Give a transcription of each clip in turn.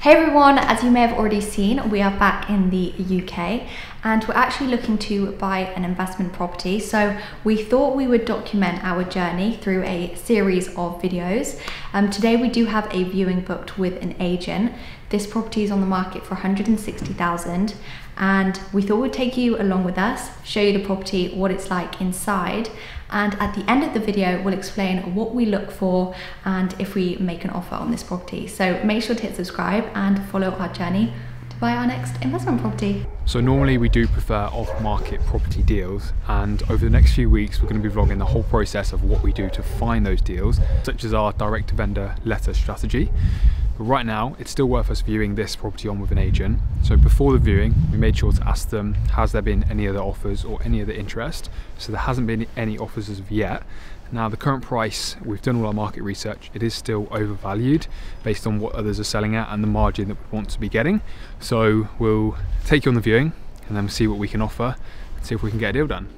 Hey everyone, as you may have already seen, we are back in the UK and we're actually looking to buy an investment property. So we thought we would document our journey through a series of videos. Today we do have a viewing booked with an agent. This property is on the market for 160,000 and we thought we'd take you along with us, show you the property, what it's like inside, and at the end of the video we'll explain what we look for and if we make an offer on this property. So make sure to hit subscribe and follow our journey to buy our next investment property. So normally we do prefer off-market property deals, and over the next few weeks we're going to be vlogging the whole process of what we do to find those deals, such as our direct to vendor letter strategy. But right now it's still worth us viewing this property on with an agent. So before the viewing we made sure to ask them, has there been any other offers or any other interest? So there hasn't been any offers as of yet. Now the current price, we've done all our market research, it is still overvalued based on what others are selling at and the margin that we want to be getting. So we'll take you on the viewing and then see what we can offer and see if we can get a deal done.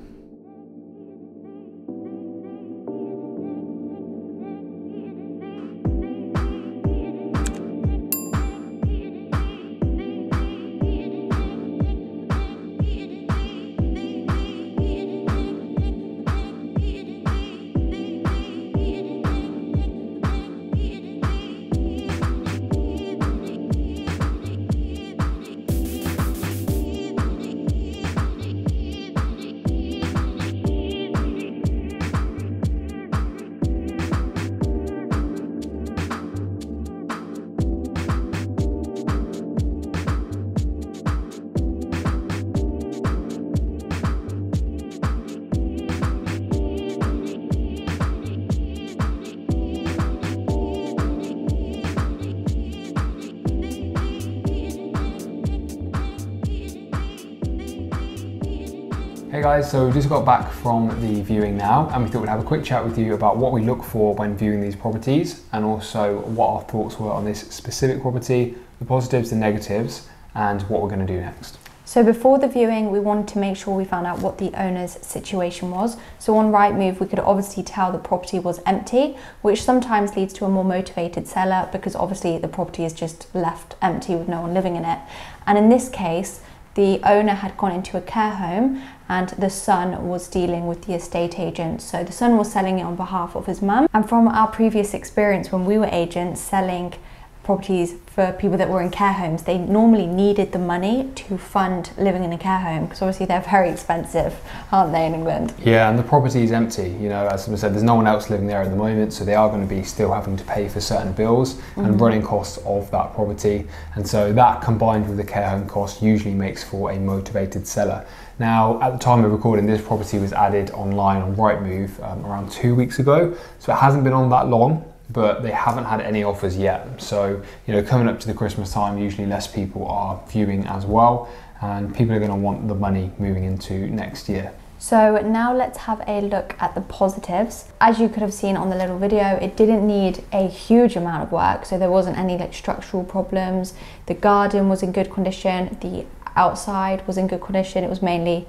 Hey guys, so we just got back from the viewing now and we thought we'd have a quick chat with you about what we look for when viewing these properties and also what our thoughts were on this specific property, the positives, the negatives, and what we're going to do next. So before the viewing, we wanted to make sure we found out what the owner's situation was. So on Rightmove, we could obviously tell the property was empty, which sometimes leads to a more motivated seller because obviously the property is just left empty with no one living in it. And in this case, the owner had gone into a care home and the son was dealing with the estate agent. So the son was selling it on behalf of his mum. And from our previous experience when we were agents selling properties for people that were in care homes, they normally needed the money to fund living in a care home because obviously they're very expensive, aren't they, in England? Yeah, and the property is empty. You know, as I said, there's no one else living there at the moment, so they are going to be still having to pay for certain bills and running costs of that property. And so that combined with the care home cost usually makes for a motivated seller. Now, at the time of recording, this property was added online on Rightmove around 2 weeks ago, so it hasn't been on that long, but they haven't had any offers yet. So, you know, coming up to the Christmas time, usually less people are viewing as well, and people are going to want the money moving into next year. So now let's have a look at the positives. As you could have seen on the little video, it didn't need a huge amount of work, so there wasn't any like structural problems. The garden was in good condition, the outside was in good condition. It was mainly,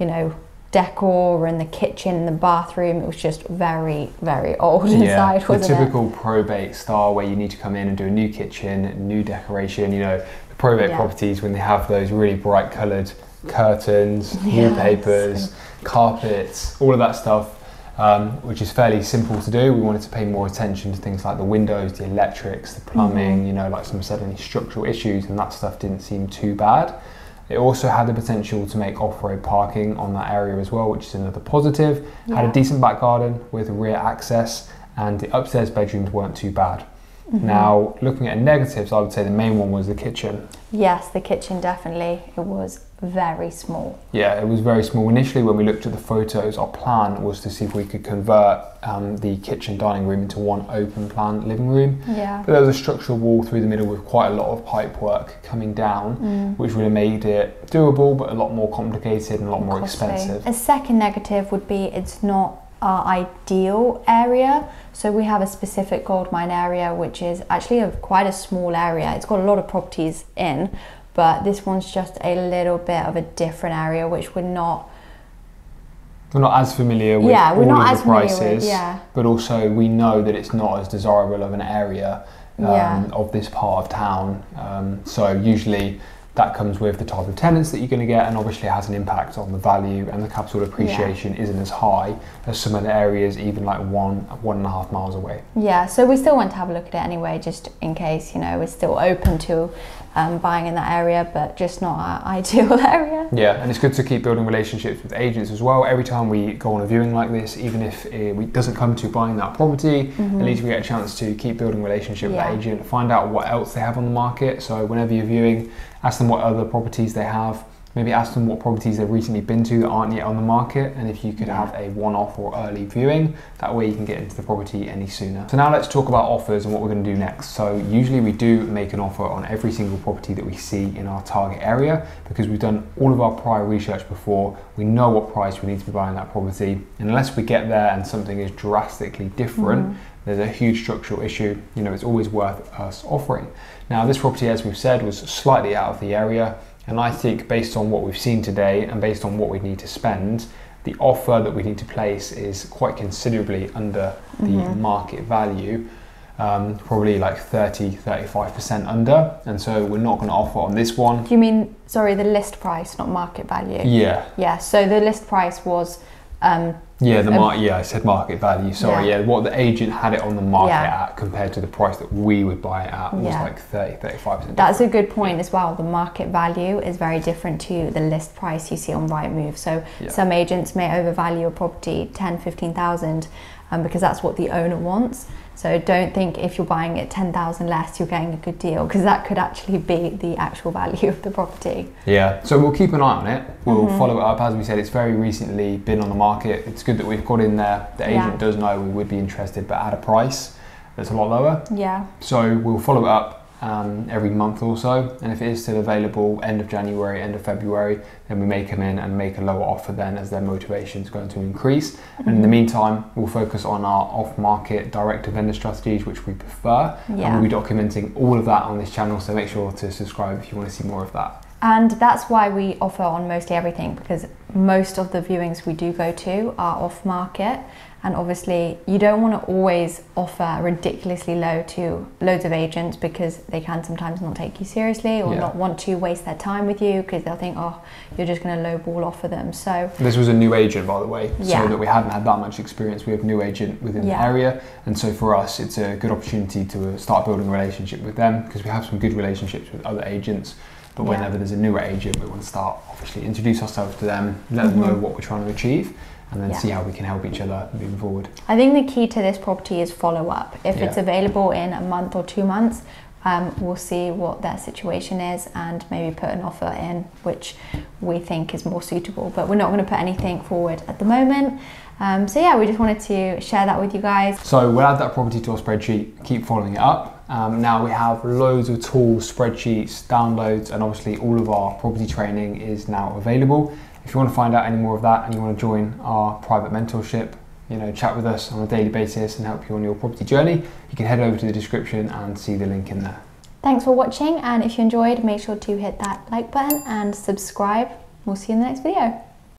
you know, decor and the kitchen and the bathroom. It was just very, very old inside, wasn't it? The typical probate style where you need to come in and do a new kitchen, new decoration. You know, the probate properties when they have those really bright coloured curtains, wallpapers, carpets, all of that stuff, which is fairly simple to do. We wanted to pay more attention to things like the windows, the electrics, the plumbing, you know, like someone said, any structural issues, and that stuff didn't seem too bad. It also had the potential to make off-road parking on that area as well, which is another positive. Had a decent back garden with rear access, and the upstairs bedrooms weren't too bad. Now, looking at negatives, I would say the main one was the kitchen. Yes, the kitchen definitely. It was very small. Yeah, it was very small. Initially, when we looked at the photos, our plan was to see if we could convert the kitchen dining room into one open plan living room. Yeah. But there was a structural wall through the middle with quite a lot of pipe work coming down, which would have made it doable, but a lot more complicated and a lot more expensive. A second negative would be it's not our ideal area. So we have a specific gold mine area, which is actually quite a small area. It's got a lot of properties in, but this one's just a little bit of a different area, which we're not as familiar with all of the prices, but also we know that it's not as desirable of an area of this part of town. So usually that comes with the type of tenants that you're going to get, and obviously it has an impact on the value, and the capital appreciation isn't as high as some of the areas even like 1.5 miles away. Yeah, so we still want to have a look at it anyway, just in case, you know, we're still open to buying in that area, but just not our ideal area. Yeah, and it's good to keep building relationships with agents as well. Every time we go on a viewing like this, even if it doesn't come to buying that property, at least we get a chance to keep building a relationship with that agent, find out what else they have on the market. So whenever you're viewing, ask them what other properties they have. Maybe ask them what properties they've recently been to that aren't yet on the market, and if you could have a one-off or early viewing, that way you can get into the property any sooner. So now let's talk about offers and what we're going to do next. So usually we do make an offer on every single property that we see in our target area, because we've done all of our prior research before. We know what price we need to be buying that property, and unless we get there and something is drastically different, there's a huge structural issue, you know, it's always worth us offering. Now this property, as we've said, was slightly out of the area. And I think based on what we've seen today and based on what we need to spend, the offer that we need to place is quite considerably under the market value, probably like 30-35% under. And so we're not going to offer on this one. Do you mean, sorry, the list price, not market value? Yeah. Yeah, so the list price was... I said market value, sorry, what the agent had it on the market at compared to the price that we would buy it at was like 30-35%. That's a good point as well. The market value is very different to the list price you see on Rightmove. So some agents may overvalue a property 10-15,000 because that's what the owner wants. So don't think if you're buying it 10,000 less, you're getting a good deal, because that could actually be the actual value of the property. Yeah, so we'll keep an eye on it. We'll follow it up. As we said, it's very recently been on the market. It's good that we've got in there. The agent does know we would be interested, but at a price that's a lot lower. Yeah. So we'll follow it up every month or so, and if it is still available end of January, end of February, then we may come in and make a lower offer then, as their motivation is going to increase. And in the meantime, we'll focus on our off-market direct-to-vendor strategies, which we prefer, and we'll be documenting all of that on this channel, so make sure to subscribe if you want to see more of that. And that's why we offer on mostly everything, because most of the viewings we do go to are off-market. And obviously you don't want to always offer ridiculously low to loads of agents, because they can sometimes not take you seriously or not want to waste their time with you, because they'll think, oh, you're just going to lowball offer them. So this was a new agent, by the way, so that we hadn't had that much experience. We have a new agent within the area, and so for us it's a good opportunity to start building a relationship with them, because we have some good relationships with other agents. But whenever there's a newer agent, we want to start, obviously, introduce ourselves to them, let them know what we're trying to achieve, and then see how we can help each other moving forward. I think the key to this property is follow up. If it's available in a month or 2 months, we'll see what their situation is and maybe put an offer in which we think is more suitable. But we're not going to put anything forward at the moment. So yeah, we just wanted to share that with you guys. So we'll add that property to our spreadsheet, keep following it up. Now we have loads of tools, spreadsheets, downloads, and obviously all of our property training is now available. If you want to find out any more of that and you want to join our private mentorship, you know, chat with us on a daily basis and help you on your property journey, you can head over to the description and see the link in there. Thanks for watching, and if you enjoyed, make sure to hit that like button and subscribe. We'll see you in the next video.